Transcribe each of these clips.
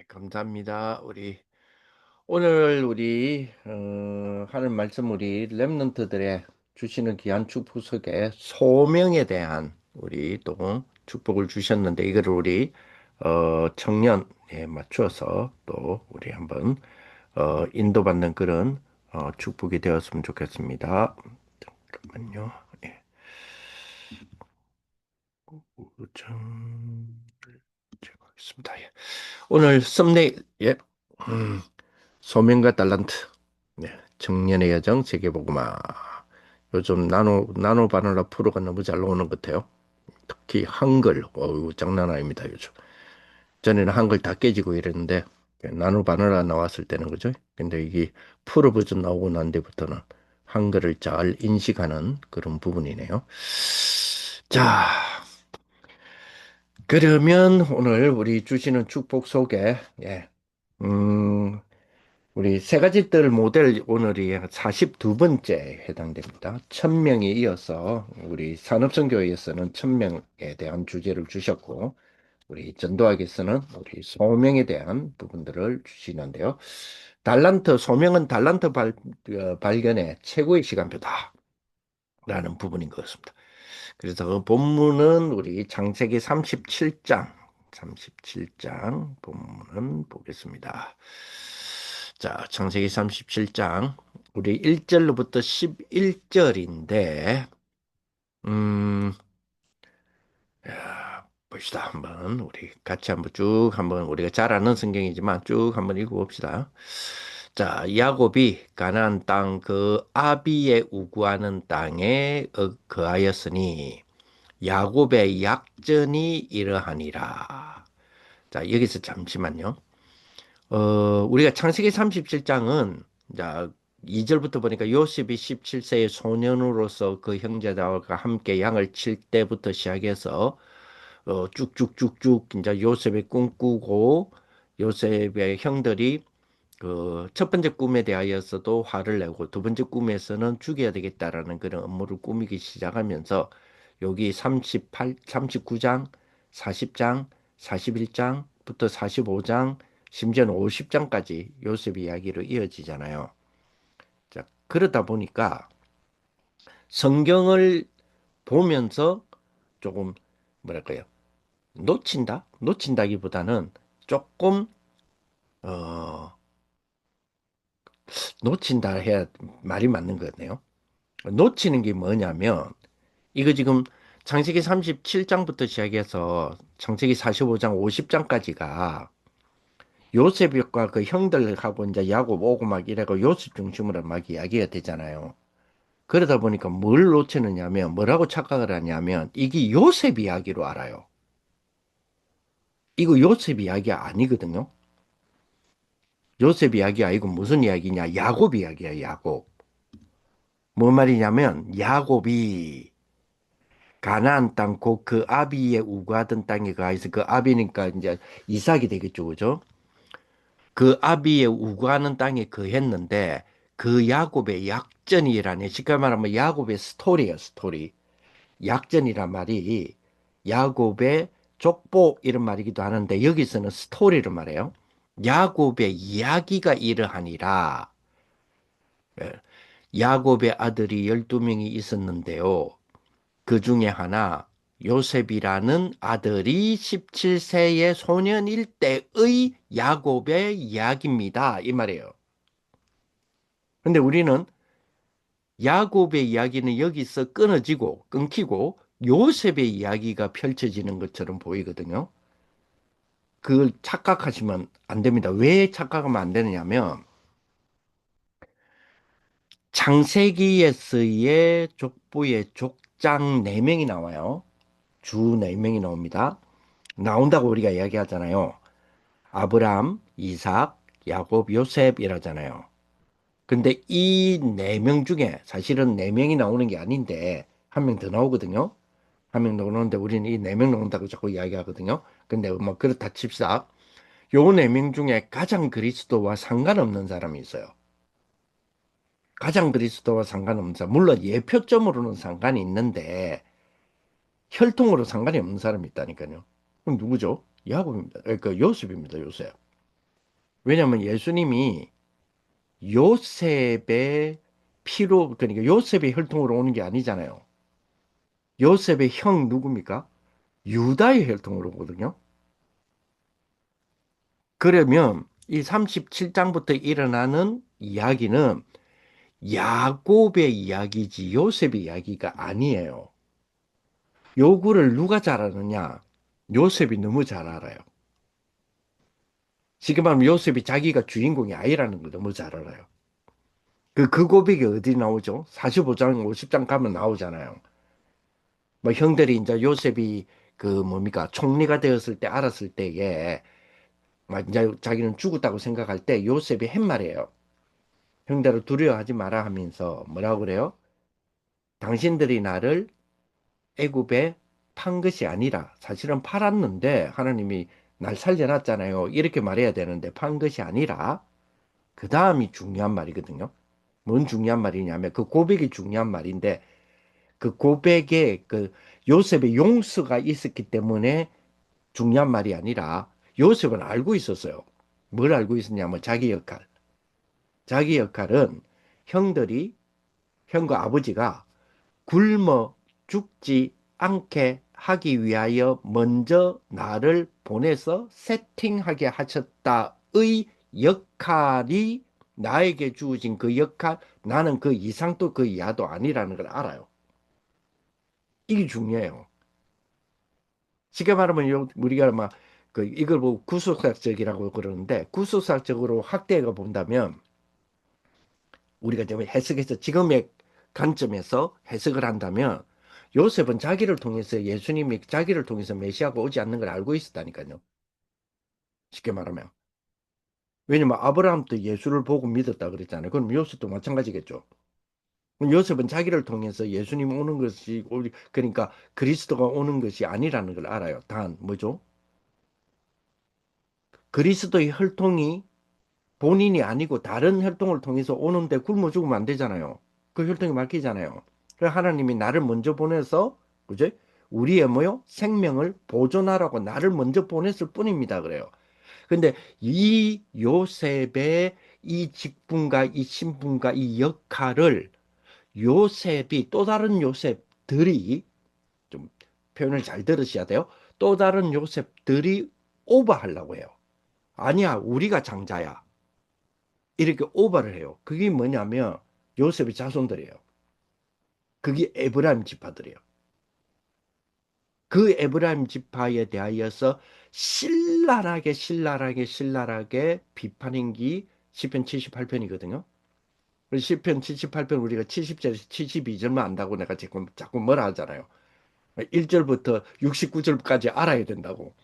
감사합니다. 오늘 우리 하는 말씀 우리 렘넌트들의 주시는 귀한 축복 속에 소명에 대한 우리 또 축복을 주셨는데 이거를 우리 청년에 맞춰서 또 우리 한번 인도받는 그런 축복이 되었으면 좋겠습니다. 잠깐만요. 예. 우정 제거하겠습니다. 예. 오늘 썸네일 예. 음. 소명과 달란트. 네, 청년의 여정 세계보고마. 요즘 나노 바나나 프로가 너무 잘 나오는 것 같아요. 특히 한글, 어우 장난 아닙니다 요즘. 전에는 한글 다 깨지고 이랬는데 나노 바나나 나왔을 때는 그죠? 근데 이게 프로 버전 나오고 난 뒤부터는 한글을 잘 인식하는 그런 부분이네요. 자, 그러면 오늘 우리 주시는 축복 속에 예, 음, 우리 세 가지 뜰 모델 오늘이 42번째 해당됩니다. 1000명에 이어서 우리 산업선교회에서는 1000명에 대한 주제를 주셨고 우리 전도학에서는 우리 소명에 대한 부분들을 주시는데요. 소명은 달란트 발견의 최고의 시간표다라는 부분인 것 같습니다. 그래서 그 본문은 우리 창세기 37장 본문은 보겠습니다. 자, 창세기 37장 우리 1절로부터 11절인데 음, 야, 봅시다. 한번 우리 같이 한번 쭉 한번 우리가 잘 아는 성경이지만 쭉 한번 읽어봅시다. 자, 야곱이 가나안 땅 그 아비의 우구하는 땅에 거하였으니 야곱의 약전이 이러하니라. 자, 여기서 잠시만요. 우리가 창세기 37장은 자, 2절부터 보니까 요셉이 17세의 소년으로서 그 형제들과 함께 양을 칠 때부터 시작해서 쭉쭉쭉쭉 이제 요셉이 꿈꾸고 요셉의 형들이 그 첫 번째 꿈에 대하여서도 화를 내고 두 번째 꿈에서는 죽여야 되겠다라는 그런 업무를 꾸미기 시작하면서 여기 39장, 40장, 41장부터 45장, 심지어는 50장까지 요셉 이야기로 이어지잖아요. 자, 그러다 보니까 성경을 보면서 조금 뭐랄까요? 놓친다기보다는 조금 어, 놓친다 해야 말이 맞는 것 같네요. 놓치는 게 뭐냐면 이거 지금 창세기 37장부터 시작해서 창세기 45장, 50장까지가 요셉과 그 형들하고 이제 야곱 오고 막 이래고 요셉 중심으로 막 이야기가 되잖아요. 그러다 보니까 뭘 놓치느냐면 뭐라고 착각을 하냐면 이게 요셉 이야기로 알아요. 이거 요셉 이야기 아니거든요. 요셉 이야기 아니고 무슨 이야기냐? 야곱 이야기야, 야곱. 뭐 말이냐면 야곱이 가나안 땅 곧 그 아비의 우고하던 땅에 가서 그 아비니까 이제 이삭이 되겠죠, 그죠? 그 아비의 우고하는 땅에 거했는데 그 야곱의 약전이라는 쉽게 말하면 야곱의 스토리예요, 스토리. 약전이란 말이 야곱의 족보 이런 말이기도 하는데 여기서는 스토리를 말해요. 야곱의 이야기가 이러하니라. 예, 야곱의 아들이 12명이 있었는데요. 그 중에 하나 요셉이라는 아들이 17세의 소년일 때의 야곱의 이야기입니다. 이 말이에요. 근데 우리는 야곱의 이야기는 여기서 끊기고 요셉의 이야기가 펼쳐지는 것처럼 보이거든요. 그걸 착각하시면 안 됩니다. 왜 착각하면 안 되느냐면 창세기에서의 족보의 족장 4명이 나와요. 주 4명이 나옵니다. 나온다고 우리가 이야기하잖아요. 아브람, 이삭, 야곱, 요셉 이라잖아요. 근데 이 4명 중에 사실은 4명이 나오는 게 아닌데 한 명 더 나오거든요. 한 명 나오는데 우리는 이 4명 나온다고 자꾸 이야기하거든요. 근데 뭐 그렇다 칩시다. 요 4명 중에 가장 그리스도와 상관없는 사람이 있어요. 가장 그리스도와 상관없는 사람. 물론 예표점으로는 상관이 있는데 혈통으로 상관이 없는 사람이 있다니까요. 그럼 누구죠? 야곱입니다. 그 요셉입니다. 요셉. 왜냐하면 예수님이 요셉의 피로, 그러니까 요셉의 혈통으로 오는 게 아니잖아요. 요셉의 형 누굽니까? 유다의 혈통으로 오거든요. 그러면 이 37장부터 일어나는 이야기는 야곱의 이야기지 요셉의 이야기가 아니에요. 요구를 누가 잘 아느냐? 요셉이 너무 잘 알아요. 지금 하면 요셉이 자기가 주인공이 아니라는 걸 너무 잘 알아요. 그 고백이 어디 나오죠? 45장, 50장 가면 나오잖아요. 뭐 형들이 이제 요셉이 그 뭡니까? 총리가 되었을 때 알았을 때에 막 이제 자기는 죽었다고 생각할 때 요셉이 한 말이에요. 형들을 두려워하지 마라 하면서 뭐라고 그래요? 당신들이 나를 애굽에 판 것이 아니라 사실은 팔았는데 하나님이 날 살려놨잖아요. 이렇게 말해야 되는데 판 것이 아니라 그 다음이 중요한 말이거든요. 뭔 중요한 말이냐면 그 고백이 중요한 말인데 그 고백에 그 요셉의 용서가 있었기 때문에 중요한 말이 아니라 요셉은 알고 있었어요. 뭘 알고 있었냐면 자기 역할. 자기 역할은 형들이 형과 아버지가 굶어 죽지 않게 하기 위하여 먼저 나를 보내서 세팅하게 하셨다의 역할이 나에게 주어진 그 역할, 나는 그 이상도 그 이하도 아니라는 걸 알아요. 이게 중요해요. 쉽게 말하면 우리가 막 그 이걸 보고 구속사적이라고 그러는데 구속사적으로 확대해가 본다면 우리가 좀 해석해서 지금의 관점에서 해석을 한다면 요셉은 자기를 통해서 예수님이 자기를 통해서 메시아가 오지 않는 걸 알고 있었다니까요. 쉽게 말하면. 왜냐면 아브라함도 예수를 보고 믿었다 그랬잖아요. 그럼 요셉도 마찬가지겠죠. 그럼 요셉은 자기를 통해서 예수님 오는 것이 그러니까 그리스도가 오는 것이 아니라는 걸 알아요. 단 뭐죠? 그리스도의 혈통이 본인이 아니고 다른 혈통을 통해서 오는데 굶어 죽으면 안 되잖아요. 그 혈통이 맡기잖아요. 그래서 하나님이 나를 먼저 보내서 그죠? 우리의 뭐요? 생명을 보존하라고 나를 먼저 보냈을 뿐입니다. 그래요. 근데 이 요셉의 이 직분과 이 신분과 이 역할을 요셉이 또 다른 요셉들이 좀 표현을 잘 들으셔야 돼요. 또 다른 요셉들이 오버하려고 해요. 아니야, 우리가 장자야. 이렇게 오버를 해요. 그게 뭐냐면 요셉의 자손들이에요. 그게 에브라임 지파들이에요. 그 에브라임 지파에 대하여서 신랄하게 비판한 게 시편 78편이거든요. 시편 78편 우리가 70절에서 72절만 안다고 내가 지금 자꾸 뭐라 하잖아요. 1절부터 69절까지 알아야 된다고.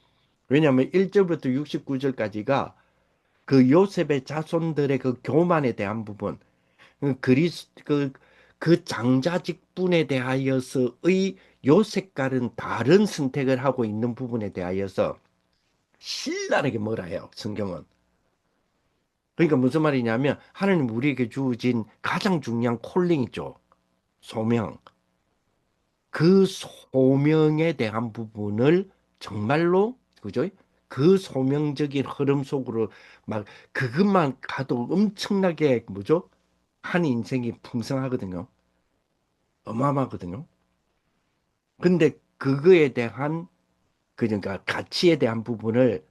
왜냐하면 1절부터 69절까지가 그 요셉의 자손들의 그 교만에 대한 부분, 그 장자 직분에 대하여서의 요색깔은 다른 선택을 하고 있는 부분에 대하여서 신랄하게 뭐라 해요, 성경은. 그러니까 무슨 말이냐면, 하나님 우리에게 주어진 가장 중요한 콜링 있죠. 소명. 그 소명에 대한 부분을 정말로, 그죠? 그 소명적인 흐름 속으로 막 그것만 가도 엄청나게, 뭐죠? 한 인생이 풍성하거든요. 어마어마하거든요. 근데 그거에 대한 그러니까 가치에 대한 부분을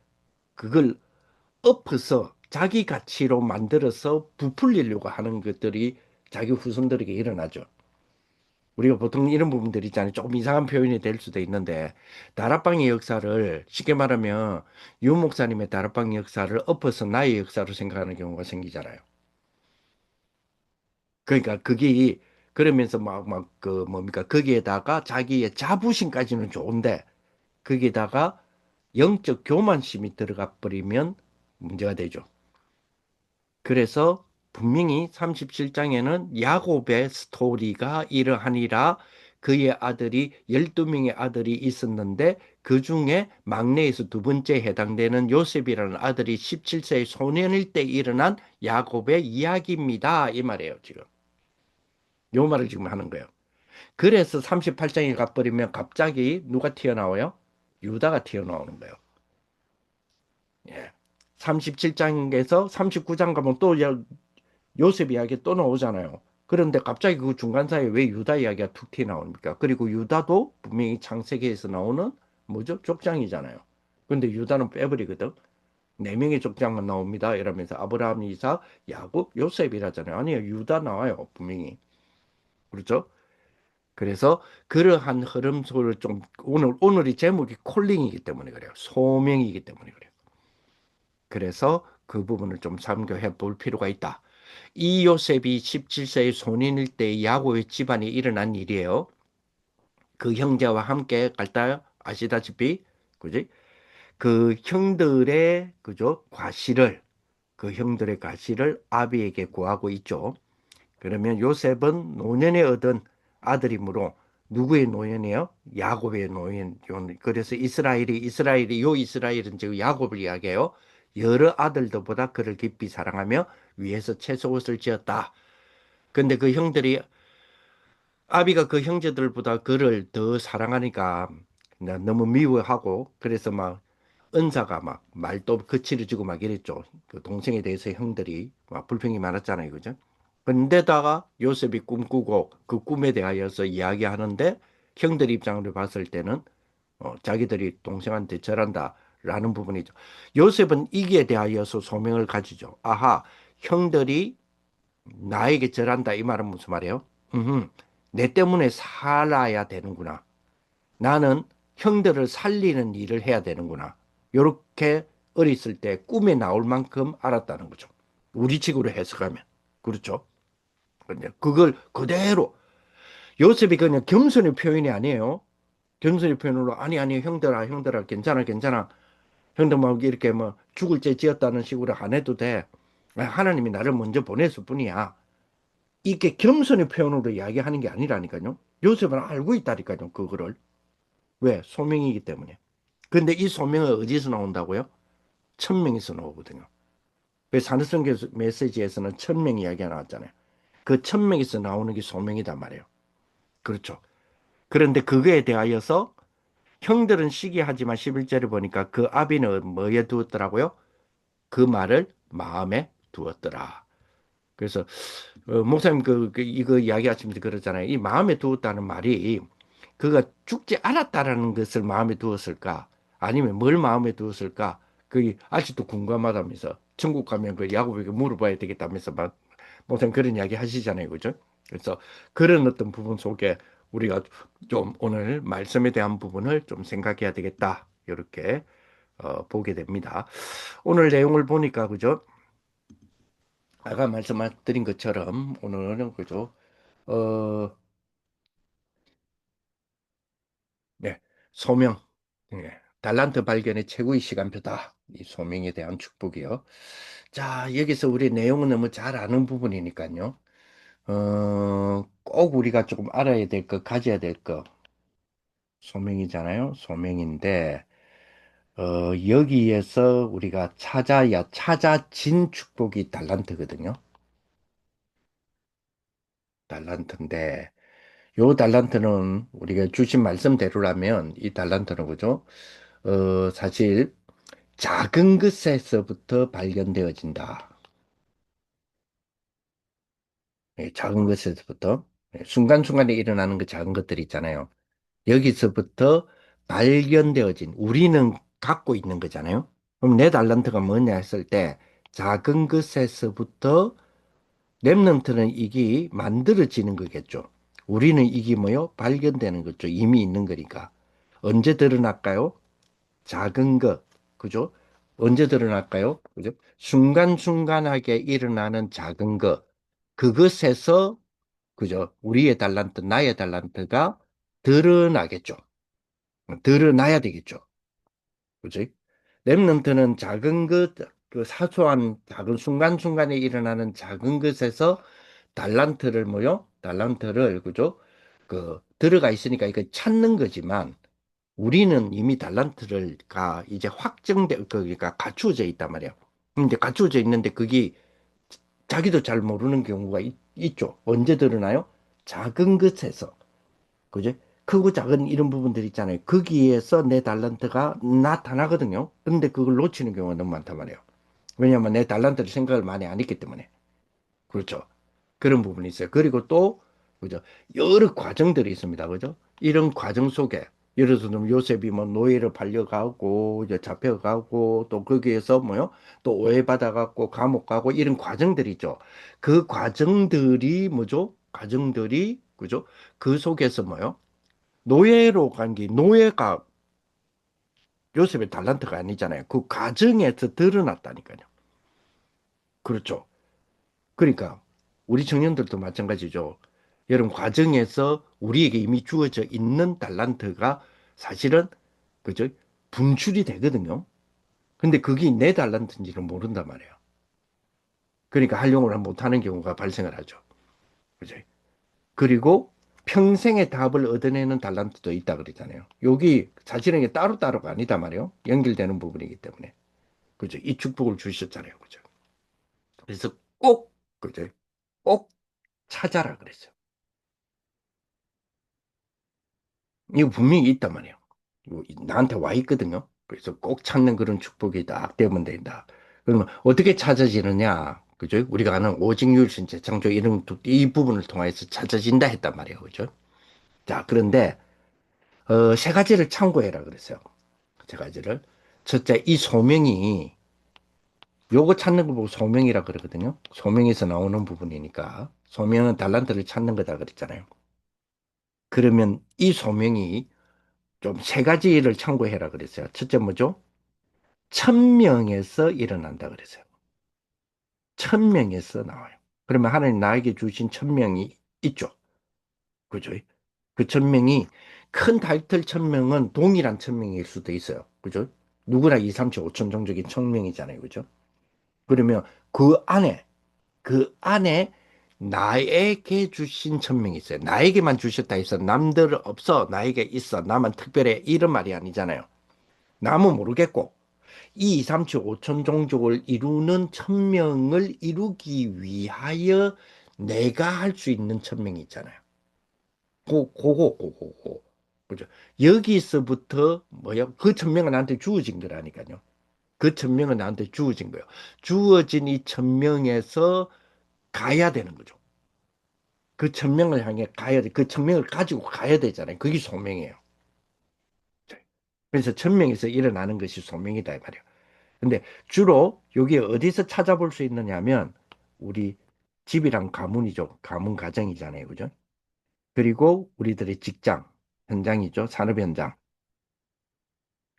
그걸 엎어서 자기 가치로 만들어서 부풀리려고 하는 것들이 자기 후손들에게 일어나죠. 우리가 보통 이런 부분들 있잖아요. 조금 이상한 표현이 될 수도 있는데 다락방의 역사를 쉽게 말하면 유 목사님의 다락방 역사를 엎어서 나의 역사로 생각하는 경우가 생기잖아요. 그러니까 그게 그러면서 막 그 뭡니까 거기에다가 자기의 자부심까지는 좋은데 거기에다가 영적 교만심이 들어가 버리면 문제가 되죠. 그래서 분명히 37장에는 야곱의 스토리가 이러하니라 그의 아들이 12명의 아들이 있었는데 그 중에 막내에서 두 번째 해당되는 요셉이라는 아들이 17세의 소년일 때 일어난 야곱의 이야기입니다. 이 말이에요, 지금. 요 말을 지금 하는 거예요. 그래서 38장에 가버리면 갑자기 누가 튀어나와요? 유다가 튀어나오는 거예요. 예. 37장에서 39장 가면 또 요셉 이야기 또 나오잖아요. 그런데 갑자기 그 중간 사이에 왜 유다 이야기가 툭 튀어나옵니까? 그리고 유다도 분명히 창세기에서 나오는 뭐죠? 족장이잖아요. 근데 유다는 빼버리거든. 네 명의 족장만 나옵니다. 이러면서 아브라함, 이삭, 야곱, 요셉이라잖아요. 아니요, 유다 나와요. 분명히. 그렇죠? 그래서 그러한 흐름 속을 좀 오늘이 제목이 콜링이기 때문에 그래요. 소명이기 때문에 그래요. 그래서 그 부분을 좀 참고해 볼 필요가 있다. 이 요셉이 17세의 손인일 때 야곱의 집안에 일어난 일이에요. 그 형제와 함께 갈까요? 아시다시피, 그지? 그 형들의, 그죠? 그 형들의 과실을 아비에게 구하고 있죠. 그러면 요셉은 노년에 얻은 아들이므로 누구의 노년이에요? 야곱의 노년. 그래서 요 이스라엘은 지금 야곱을 이야기해요. 여러 아들들보다 그를 깊이 사랑하며 위에서 채소 옷을 지었다. 근데 그 형들이 아비가 그 형제들보다 그를 더 사랑하니까 너무 미워하고 그래서 막 은사가 막 말도 거칠어 지고 막 이랬죠. 그 동생에 대해서 형들이 막 불평이 많았잖아요. 그죠? 근데다가 요셉이 꿈꾸고 그 꿈에 대하여서 이야기하는데 형들 입장으로 봤을 때는 자기들이 동생한테 절한다라는 부분이죠. 요셉은 이기에 대하여서 소명을 가지죠. 아하, 형들이 나에게 절한다 이 말은 무슨 말이에요? 내 때문에 살아야 되는구나. 나는 형들을 살리는 일을 해야 되는구나. 요렇게 어렸을 때 꿈에 나올 만큼 알았다는 거죠. 우리 식으로 해석하면. 그렇죠? 근데 그걸 그대로 요셉이 그냥 겸손의 표현이 아니에요. 겸손의 표현으로 아니 형들아 괜찮아 형들 막 이렇게 뭐 죽을 죄 지었다는 식으로 안 해도 돼. 하나님이 나를 먼저 보냈을 뿐이야. 이게 겸손의 표현으로 이야기하는 게 아니라니까요. 요셉은 알고 있다니까요. 그거를. 왜? 소명이기 때문에. 근데 이 소명은 어디서 나온다고요? 천명에서 나오거든요. 왜 산해성 메시지에서는 천명 이야기가 나왔잖아요. 그 천명에서 나오는 게 소명이단 말이에요. 그렇죠. 그런데 그거에 대하여서 형들은 시기하지만 11절에 보니까 그 아비는 뭐에 두었더라고요? 그 말을 마음에 두었더라. 그래서 목사님 이거 이야기하시면서 그러잖아요. 이 마음에 두었다는 말이 그가 죽지 않았다라는 것을 마음에 두었을까? 아니면 뭘 마음에 두었을까? 그게 아직도 궁금하다면서 천국 가면 그 야곱에게 물어봐야 되겠다면서 막 목사님 그런 이야기 하시잖아요. 그죠? 그래서 그런 어떤 부분 속에 우리가 좀 오늘 말씀에 대한 부분을 좀 생각해야 되겠다. 이렇게 보게 됩니다. 오늘 내용을 보니까 그죠? 아까 말씀드린 것처럼 오늘은 그죠? 어, 네, 소명, 네, 달란트 발견의 최고의 시간표다. 이 소명에 대한 축복이요. 자, 여기서 우리 내용은 너무 잘 아는 부분이니까요. 꼭 우리가 조금 알아야 될 것, 가져야 될 것, 소명이잖아요. 소명인데, 여기에서 우리가 찾아진 축복이 달란트거든요. 달란트인데, 요 달란트는 우리가 주신 말씀대로라면 이 달란트는 그죠? 사실 작은 것에서부터 발견되어진다. 예, 작은 것에서부터 순간순간에 일어나는 그 작은 것들이 있잖아요. 여기서부터 발견되어진 우리는 갖고 있는 거잖아요. 그럼 내 달란트가 뭐냐 했을 때 작은 것에서부터 렘넌트는 이게 만들어지는 거겠죠. 우리는 이게 뭐요? 발견되는 거죠. 이미 있는 거니까. 언제 드러날까요? 작은 것, 그죠? 언제 드러날까요? 그죠? 순간순간하게 일어나는 작은 것, 그것에서, 그죠? 우리의 달란트, 나의 달란트가 드러나겠죠. 드러나야 되겠죠. 그지? 렘넌트는 작은 것, 그 사소한 작은 순간순간에 일어나는 작은 것에서 달란트를 뭐요? 달란트를, 그죠? 들어가 있으니까 이거 찾는 거지만, 우리는 이미 달란트가 이제 그러니까 갖추어져 있단 말이에요. 근데 갖추어져 있는데 그게 자기도 잘 모르는 경우가 있죠. 언제 드러나요? 작은 것에서. 그죠? 크고 작은 이런 부분들 있잖아요. 거기에서 내 달란트가 나타나거든요. 근데 그걸 놓치는 경우가 너무 많단 말이에요. 왜냐하면 내 달란트를 생각을 많이 안 했기 때문에. 그렇죠. 그런 부분이 있어요. 그리고 또, 그죠? 여러 과정들이 있습니다. 그죠? 이런 과정 속에, 예를 들어서 요셉이 뭐 노예를 팔려가고, 이제 잡혀가고, 또 거기에서 뭐요? 또 오해받아갖고 감옥 가고, 이런 과정들이 있죠. 그 과정들이 뭐죠? 과정들이, 그죠? 그 속에서 뭐요? 노예로 간 게, 노예가 요셉의 달란트가 아니잖아요. 그 과정에서 드러났다니까요. 그렇죠. 그러니까 우리 청년들도 마찬가지죠. 여러분 과정에서 우리에게 이미 주어져 있는 달란트가 사실은 그죠? 분출이 되거든요. 근데 그게 내 달란트인지는 모른단 말이에요. 그러니까 활용을 못하는 경우가 발생을 하죠. 그죠? 그리고 평생의 답을 얻어내는 달란트도 있다 그러잖아요. 여기 사실은 이게 따로따로가 아니다 말이에요. 연결되는 부분이기 때문에. 그죠? 이 축복을 주셨잖아요. 그죠? 그래서 꼭, 그죠? 꼭 찾아라 그랬어요. 이거 분명히 있단 말이에요. 이거 나한테 와 있거든요. 그래서 꼭 찾는 그런 축복이 딱 되면 된다. 그러면 어떻게 찾아지느냐? 그죠? 우리가 아는 오직률신 재창조 이런 이 부분을 통해서 찾아진다 했단 말이에요. 그죠? 자, 그런데 세 가지를 참고해라 그랬어요. 세 가지를. 첫째, 이 소명이 요거 찾는 거 보고 소명이라 그러거든요. 소명에서 나오는 부분이니까. 소명은 달란트를 찾는 거다 그랬잖아요. 그러면 이 소명이 좀 세 가지를 참고해라 그랬어요. 첫째 뭐죠? 1000명에서 일어난다 그랬어요. 1000명에서 나와요. 그러면 하나님 나에게 주신 1000명이 있죠. 그죠? 그 1000명이 큰 타이틀 1000명은 동일한 1000명일 수도 있어요. 그죠? 누구나 2, 3, 7, 5천 종족이 1000명이잖아요. 그죠? 그러면 그 안에 나에게 주신 1000명이 있어요. 나에게만 주셨다 해서 남들 없어. 나에게 있어. 나만 특별해. 이런 말이 아니잖아요. 남은 모르겠고. 이 2, 3, 7, 5천 종족을 이루는 1000명을 이루기 위하여 내가 할 수 있는 1000명이 있잖아요. 고고. 그죠? 여기서부터 뭐야? 그 1000명은 나한테 주어진 거라니까요. 그 1000명은 나한테 주어진 거예요. 주어진 이 1000명에서 가야 되는 거죠. 그 1000명을 향해 가야 돼. 그 1000명을 가지고 가야 되잖아요. 그게 소명이에요. 그래서 1000명에서 일어나는 것이 소명이다 이 말이에요. 근데 주로 여기 어디서 찾아볼 수 있느냐 하면 우리 집이랑 가문이죠. 가문 가정이잖아요. 그죠? 그리고 우리들의 직장, 현장이죠. 산업 현장.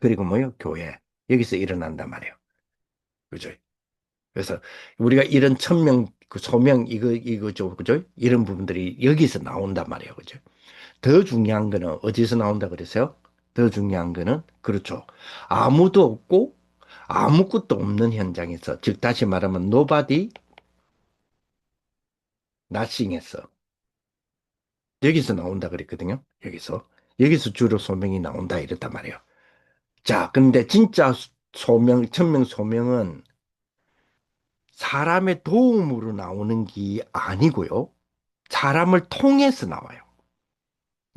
그리고 뭐요? 교회. 여기서 일어난단 말이에요. 그죠? 그래서 우리가 이런 천명, 그 소명, 이거죠. 그죠? 이런 부분들이 여기서 나온단 말이에요. 그죠? 더 중요한 거는 어디서 나온다 그랬어요? 더 중요한 거는 그렇죠. 아무도 없고 아무것도 없는 현장에서 즉 다시 말하면 nobody, nothing에서 여기서 나온다 그랬거든요. 여기서 주로 소명이 나온다 이랬단 말이에요. 자, 근데 진짜 소명, 천명 소명은 사람의 도움으로 나오는 게 아니고요. 사람을 통해서 나와요.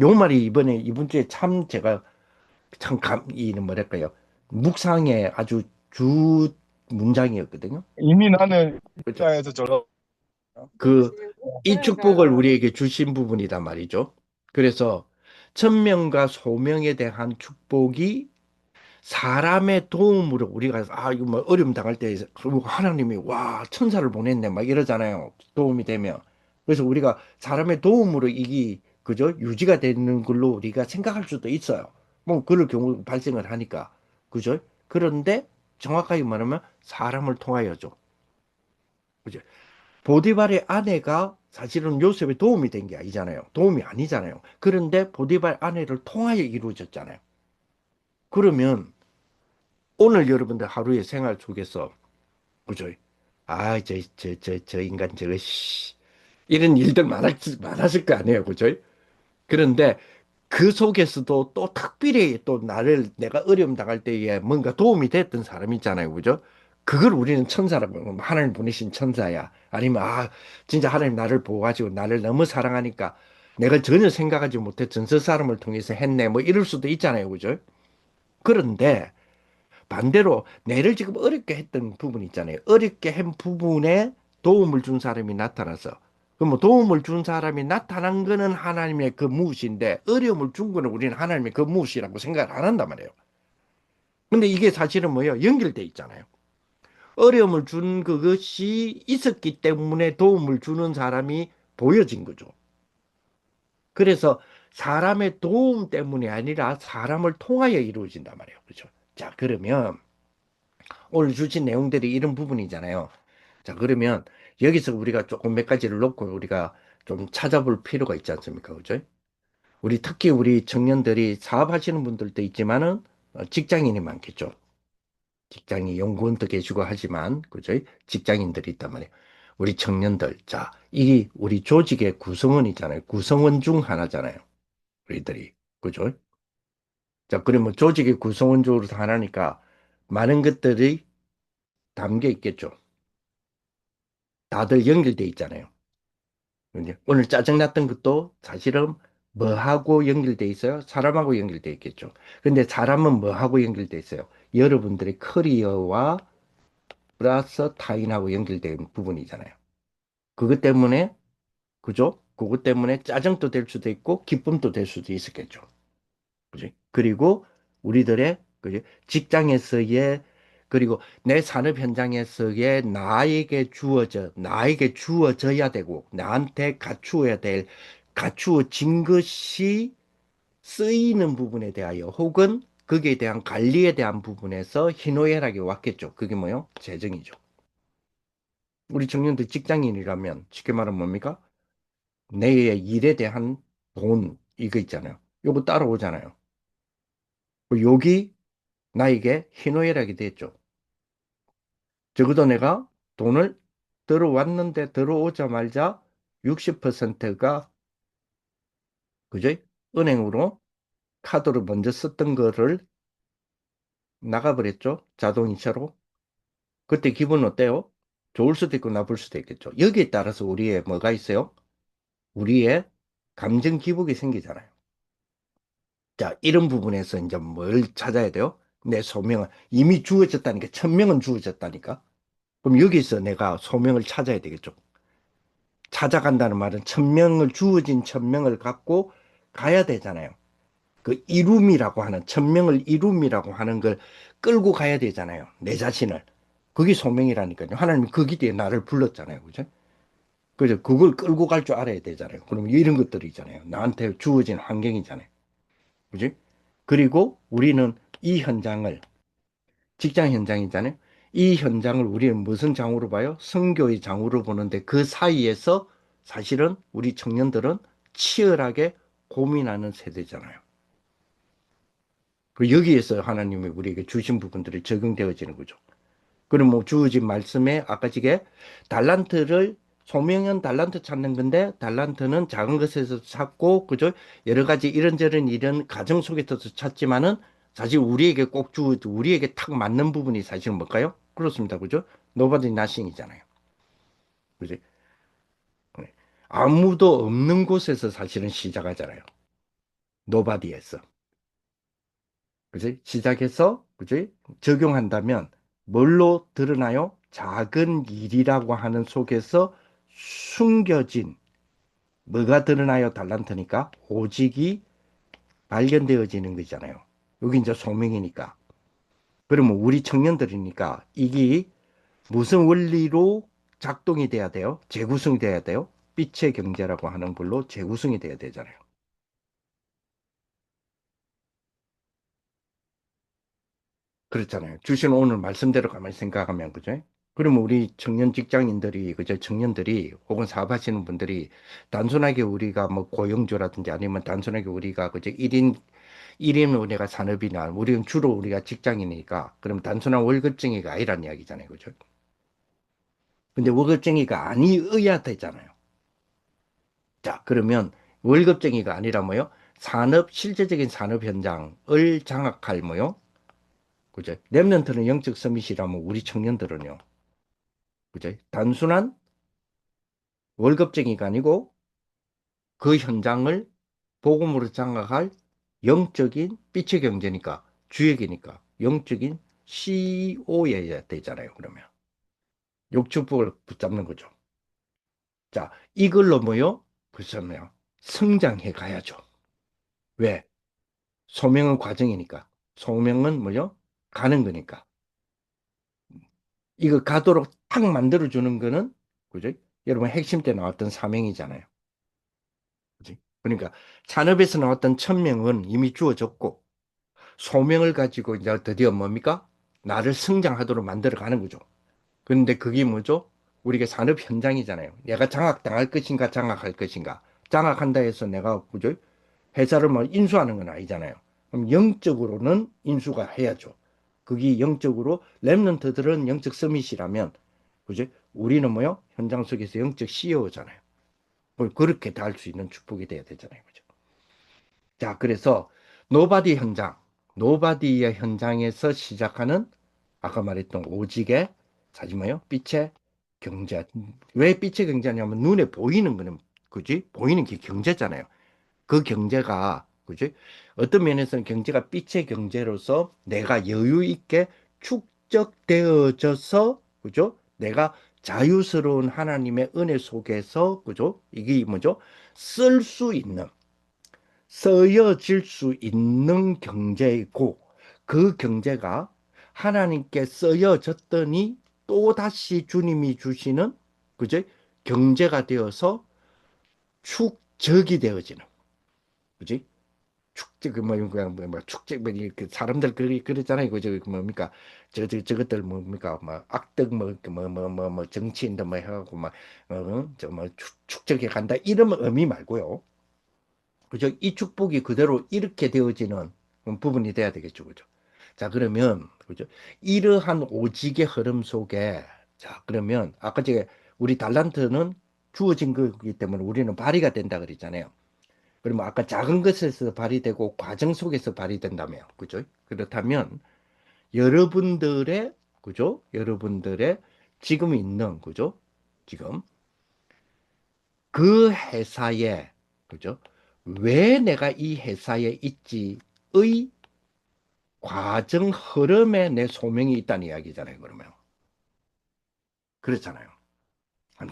요 말이 이번 주에 참 제가 이는 뭐랄까요. 묵상의 아주 주 문장이었거든요. 이미 나는 그죠? 입사해서 저런 그, 이 축복을 우리에게 주신 부분이단 말이죠. 그래서 천명과 소명에 대한 축복이 사람의 도움으로 우리가 이거 뭐 어려움 당할 때 하나님이 와 천사를 보냈네 막 이러잖아요. 도움이 되면. 그래서 우리가 사람의 도움으로 이게 그죠? 유지가 되는 걸로 우리가 생각할 수도 있어요. 뭐 그럴 경우 발생을 하니까. 그죠? 그런데 정확하게 말하면 사람을 통하여죠. 그죠? 보디발의 아내가 사실은 요셉에 도움이 된 게 아니잖아요. 도움이 아니잖아요. 그런데 보디발 아내를 통하여 이루어졌잖아요. 그러면 오늘 여러분들 하루의 생활 속에서 그죠? 저 인간 저거 이런 일들 많았을 거 아니에요. 그죠? 그런데 그 속에서도 또 특별히 또 나를 내가 어려움 당할 때에 뭔가 도움이 됐던 사람이 있잖아요. 그죠? 그걸 우리는 천사라고 하나님 보내신 천사야. 아니면 진짜 하나님 나를 보호하시고 나를 너무 사랑하니까 내가 전혀 생각하지 못했던 저 사람을 통해서 했네. 뭐 이럴 수도 있잖아요. 그죠? 그런데 반대로 내를 지금 어렵게 했던 부분 있잖아요. 어렵게 한 부분에 도움을 준 사람이 나타나서 그럼 뭐 도움을 준 사람이 나타난 거는 하나님의 그 무엇인데 어려움을 준 거는 우리는 하나님의 그 무엇이라고 생각을 안 한단 말이에요. 근데 이게 사실은 뭐예요? 연결돼 있잖아요. 어려움을 준 그것이 있었기 때문에 도움을 주는 사람이 보여진 거죠. 그래서 사람의 도움 때문이 아니라 사람을 통하여 이루어진단 말이에요. 그렇죠? 자, 그러면 오늘 주신 내용들이 이런 부분이잖아요. 자, 그러면 여기서 우리가 조금 몇 가지를 놓고 우리가 좀 찾아볼 필요가 있지 않습니까? 그죠? 우리 특히 우리 청년들이 사업하시는 분들도 있지만은 직장인이 많겠죠. 직장인 연구원도 계시고 하지만 그죠? 직장인들이 있단 말이에요. 우리 청년들. 자, 이 우리 조직의 구성원이잖아요. 구성원 중 하나잖아요. 우리들이. 그죠? 자, 그러면 조직의 구성원 중으로 하나니까 많은 것들이 담겨 있겠죠. 다들 연결돼 있잖아요. 오늘 짜증났던 것도 사실은 뭐하고 연결돼 있어요? 사람하고 연결돼 있겠죠. 근데 사람은 뭐하고 연결돼 있어요? 여러분들의 커리어와 플러스 타인하고 연결된 부분이잖아요. 그것 때문에, 그죠? 그것 때문에 짜증도 될 수도 있고, 기쁨도 될 수도 있었겠죠. 그지? 그리고 우리들의, 그지? 직장에서의, 그리고 내 산업 현장에서의 나에게 주어져야 되고, 나한테 갖추어진 것이 쓰이는 부분에 대하여, 혹은 거기에 대한 관리에 대한 부분에서 희노애락이 왔겠죠. 그게 뭐요? 재정이죠. 우리 청년들 직장인이라면 쉽게 말하면 뭡니까? 내 일에 대한 돈, 이거 있잖아요. 요거 따라오잖아요. 여기 나에게 희노애락이 됐죠. 적어도 내가 돈을 들어왔는데 들어오자마자 60%가 그죠? 은행으로 카드로 먼저 썼던 거를 나가버렸죠. 자동이체로. 그때 기분 어때요? 좋을 수도 있고 나쁠 수도 있겠죠. 여기에 따라서 우리의 뭐가 있어요? 우리의 감정 기복이 생기잖아요. 자, 이런 부분에서 이제 뭘 찾아야 돼요? 내 소명은 이미 주어졌다니까. 천명은 주어졌다니까. 그럼 여기서 내가 소명을 찾아야 되겠죠. 찾아간다는 말은 천명을 주어진 천명을 갖고 가야 되잖아요. 그 이룸이라고 하는 천명을 이룸이라고 하는 걸 끌고 가야 되잖아요. 내 자신을. 그게 소명이라니까요. 하나님이 그 기대에 나를 불렀잖아요. 그죠? 그래서 그걸 끌고 갈 줄 알아야 되잖아요. 그러면 이런 것들이 있잖아요. 나한테 주어진 환경이잖아요. 그지? 그리고 우리는 이 현장을 직장 현장이잖아요. 이 현장을 우리는 무슨 장으로 봐요? 선교의 장으로 보는데 그 사이에서 사실은 우리 청년들은 치열하게 고민하는 세대잖아요. 그 여기에서 하나님이 우리에게 주신 부분들이 적용되어지는 거죠. 그럼 뭐 주어진 말씀에 아까 지게 달란트를 소명은 달란트 찾는 건데 달란트는 작은 것에서 찾고 그죠? 여러 가지 이런저런 이런 가정 속에서도 찾지만은 사실 우리에게 꼭 우리에게 탁 맞는 부분이 사실은 뭘까요? 그렇습니다. 그죠? Nobody nothing이잖아요. 그지? 네. 아무도 없는 곳에서 사실은 시작하잖아요. Nobody에서. 그지? 시작해서, 그지? 적용한다면 뭘로 드러나요? 작은 일이라고 하는 속에서 숨겨진, 뭐가 드러나요? 달란트니까? 오직이 발견되어지는 거잖아요. 여기 이제 소명이니까. 그러면 우리 청년들이니까 이게 무슨 원리로 작동이 돼야 돼요? 재구성이 돼야 돼요? 빛의 경제라고 하는 걸로 재구성이 돼야 되잖아요. 그렇잖아요. 주신 오늘 말씀대로 가만히 생각하면, 그죠? 그러면 우리 청년 직장인들이, 그죠? 청년들이, 혹은 사업하시는 분들이, 단순하게 우리가 뭐 고용주라든지 아니면 단순하게 우리가, 그죠? 1인 우리가 산업이나, 우리는 주로 우리가 직장이니까, 그럼 단순한 월급쟁이가 아니란 이야기잖아요. 그죠? 근데 월급쟁이가 아니어야 되잖아요. 자, 그러면 월급쟁이가 아니라 뭐요? 실제적인 산업 현장을 장악할 뭐요? 그죠? 랩런트는 영적 서밋이라면 우리 청년들은요. 그죠? 단순한 월급쟁이가 아니고 그 현장을 복음으로 장악할 영적인 빛의 경제니까 주역이니까 영적인 CEO여야 되잖아요, 그러면. 욕축복을 붙잡는 거죠. 자, 이걸로 뭐요? 그렇잖아요. 성장해 가야죠. 왜? 소명은 과정이니까. 소명은 뭐요? 가는 거니까. 이거 가도록 탁 만들어주는 거는, 그죠? 여러분 핵심 때 나왔던 사명이잖아요. 그지? 그러니까 산업에서 나왔던 천명은 이미 주어졌고, 소명을 가지고 이제 드디어 뭡니까? 나를 성장하도록 만들어 가는 거죠. 그런데 그게 뭐죠? 우리가 산업 현장이잖아요. 내가 장악당할 것인가, 장악할 것인가. 장악한다 해서 내가, 그죠? 회사를 뭐 인수하는 건 아니잖아요. 그럼 영적으로는 인수가 해야죠. 그게 영적으로 랩런트들은 영적 서밋이라면, 그죠? 우리는 뭐요? 현장 속에서 영적 CEO잖아요. 그렇게 다 할 수 있는 축복이 돼야 되잖아요. 그죠? 자, 그래서 노바디 현장, 노바디의 현장에서 시작하는 아까 말했던 오직의 사지 뭐요? 빛의 경제. 왜 빛의 경제냐면 눈에 보이는 거는 그지? 보이는 게 경제잖아요. 그 경제가 그지? 어떤 면에서는 경제가 빛의 경제로서 내가 여유 있게 축적되어져서 그죠? 내가 자유스러운 하나님의 은혜 속에서 그죠? 이게 뭐죠? 쓸 수 있는 쓰여질 수 있는 경제이고 그 경제가 하나님께 쓰여졌더니 또다시 주님이 주시는 그죠? 경제가 되어서 축적이 되어지는 그지? 축제 그뭐 축제 그 사람들 그러잖아요. 그저 뭡니까? 저것들 뭡니까? 뭐 악덕 뭐 정치인들 뭐 해갖고 막어저뭐 축적해 간다 이런 의미 말고요. 그죠? 이 축복이 그대로 이렇게 되어지는 부분이 돼야 되겠죠. 그죠? 자, 그러면, 그죠? 이러한 오직의 흐름 속에, 자, 그러면, 아까 제가 우리 달란트는 주어진 거기 때문에 우리는 발휘가 된다 그랬잖아요. 그러면 아까 작은 것에서 발휘되고 과정 속에서 발휘된다며. 그죠? 그렇다면, 여러분들의, 그죠? 여러분들의 지금 있는, 그죠? 지금 그 회사에, 그죠? 왜 내가 이 회사에 있지의 과정 흐름에 내 소명이 있다는 이야기잖아요, 그러면. 그렇잖아요.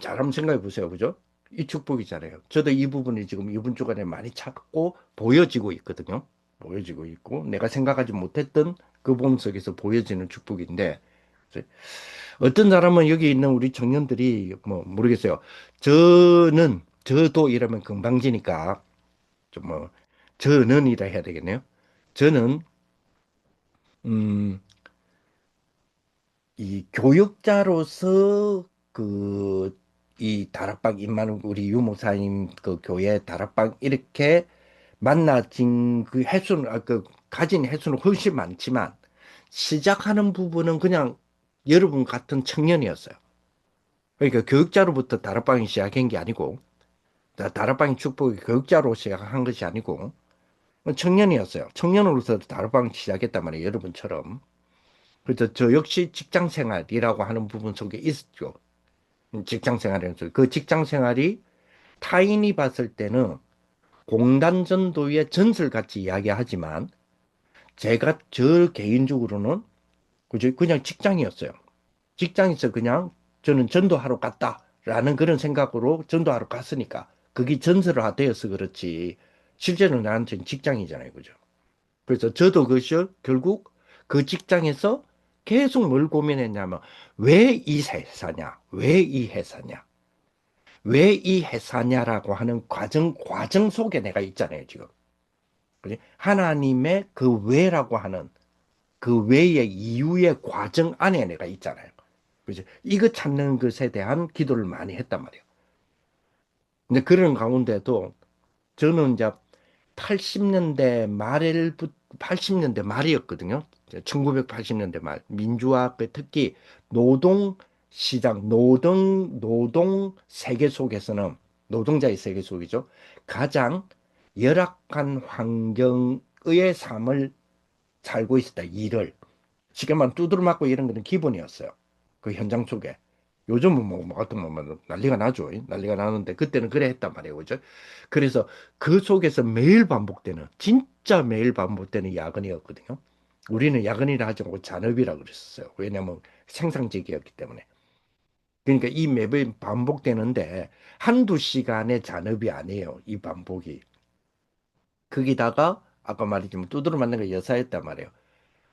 잘 한번 생각해 보세요, 그죠? 이 축복이잖아요. 저도 이 부분이 지금 이번 주간에 많이 찾고 보여지고 있거든요. 보여지고 있고, 내가 생각하지 못했던 그 부분 속에서 보여지는 축복인데, 어떤 사람은 여기 있는 우리 청년들이 뭐 모르겠어요. 저도 이러면 금방지니까, 좀 저는 이라 해야 되겠네요. 저는, 음, 이 교육자로서 이 다락방 임마누 우리 유목사님 그 교회 다락방 이렇게 만나진 그 횟수는 그 가진 횟수는 훨씬 많지만 시작하는 부분은 그냥 여러분 같은 청년이었어요. 그러니까 교육자로부터 다락방이 시작한 게 아니고 다락방의 축복이 교육자로 시작한 것이 아니고 청년이었어요. 청년으로서 다락방 시작했단 말이에요. 여러분처럼. 그래서 저 역시 직장 생활이라고 하는 부분 속에 있죠. 직장 생활에서 그 직장 생활이 타인이 봤을 때는 공단 전도의 전설같이 이야기하지만 제가 저 개인적으로는 그죠? 그냥 직장이었어요. 직장에서 그냥 저는 전도하러 갔다라는 그런 생각으로 전도하러 갔으니까 그게 전설화되어서 그렇지 실제로 나한테는 직장이잖아요. 그죠? 그래서 저도 그것이 결국 그 직장에서 계속 뭘 고민했냐면 왜 이 회사냐? 왜 이 회사냐? 왜 이 회사냐라고 하는 과정 속에 내가 있잖아요, 지금. 그지? 하나님의 그 왜라고 하는 그 왜의 이유의 과정 안에 내가 있잖아요. 그지? 이거 찾는 것에 대한 기도를 많이 했단 말이에요. 근데 그런 가운데도 저는 이제 80년대 말을 80년대 말이었거든요. 1980년대 말 민주화 특히 노동 시장 노동 세계 속에서는 노동자의 세계 속이죠. 가장 열악한 환경의 삶을 살고 있었다. 일을 쉽게 말하면 두드려 맞고 이런 거는 기본이었어요. 그 현장 속에. 요즘은 뭐 어떤 뭐 난리가 나죠. 난리가 나는데 그때는 그래 했단 말이에요. 그죠? 그래서 그 속에서 매일 반복되는 진짜 매일 반복되는 야근이었거든요. 우리는 야근이라 하지 않고 잔업이라 그랬었어요. 왜냐하면 생산직이었기 때문에. 그러니까 이 매번 반복되는데 한두 시간의 잔업이 아니에요. 이 반복이. 거기다가 아까 말했지만 두드러 맞는 게 여사였단 말이에요.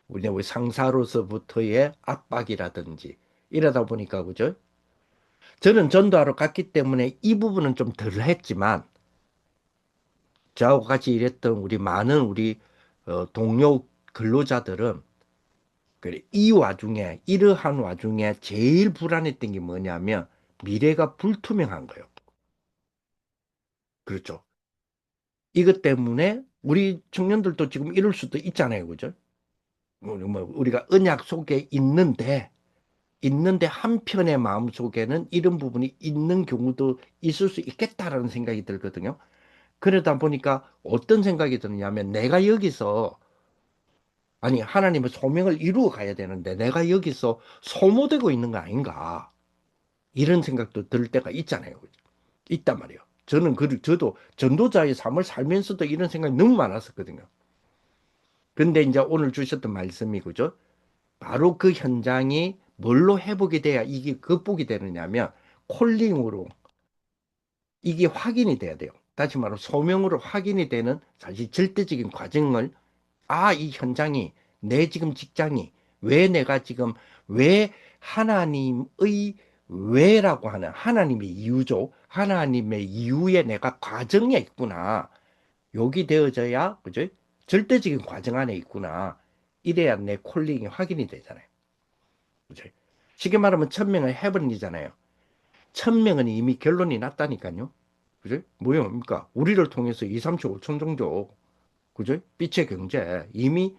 우리 상사로서부터의 압박이라든지 이러다 보니까 그죠? 저는 전도하러 갔기 때문에 이 부분은 좀 덜 했지만 저하고 같이 일했던 우리 많은 우리 동료 근로자들은 그래, 이 와중에 이러한 와중에 제일 불안했던 게 뭐냐면 미래가 불투명한 거예요. 그렇죠. 이것 때문에 우리 청년들도 지금 이럴 수도 있잖아요. 그죠? 뭐 우리가 언약 속에 있는데 한편의 마음 속에는 이런 부분이 있는 경우도 있을 수 있겠다라는 생각이 들거든요. 그러다 보니까 어떤 생각이 드느냐면 내가 여기서 아니 하나님의 소명을 이루어 가야 되는데 내가 여기서 소모되고 있는 거 아닌가 이런 생각도 들 때가 있잖아요. 있단 말이에요. 저도 전도자의 삶을 살면서도 이런 생각이 너무 많았었거든요. 근데 이제 오늘 주셨던 말씀이 그죠? 바로 그 현장이 뭘로 회복이 돼야 이게 극복이 되느냐면 콜링으로 이게 확인이 돼야 돼요. 다시 말하면 소명으로 확인이 되는 사실 절대적인 과정을 이 현장이 내 지금 직장이 왜 내가 지금 왜 하나님의 왜라고 하는 하나님의 이유죠. 하나님의 이유에 내가 과정에 있구나. 여기 되어져야 그죠? 절대적인 과정 안에 있구나. 이래야 내 콜링이 확인이 되잖아요. 그죠? 쉽게 말하면 천명을 해버리잖아요. 천명은 이미 결론이 났다니까요. 그죠? 뭐입니까? 우리를 통해서 2, 3초, 5천 정도 그죠? 빛의 경제 이미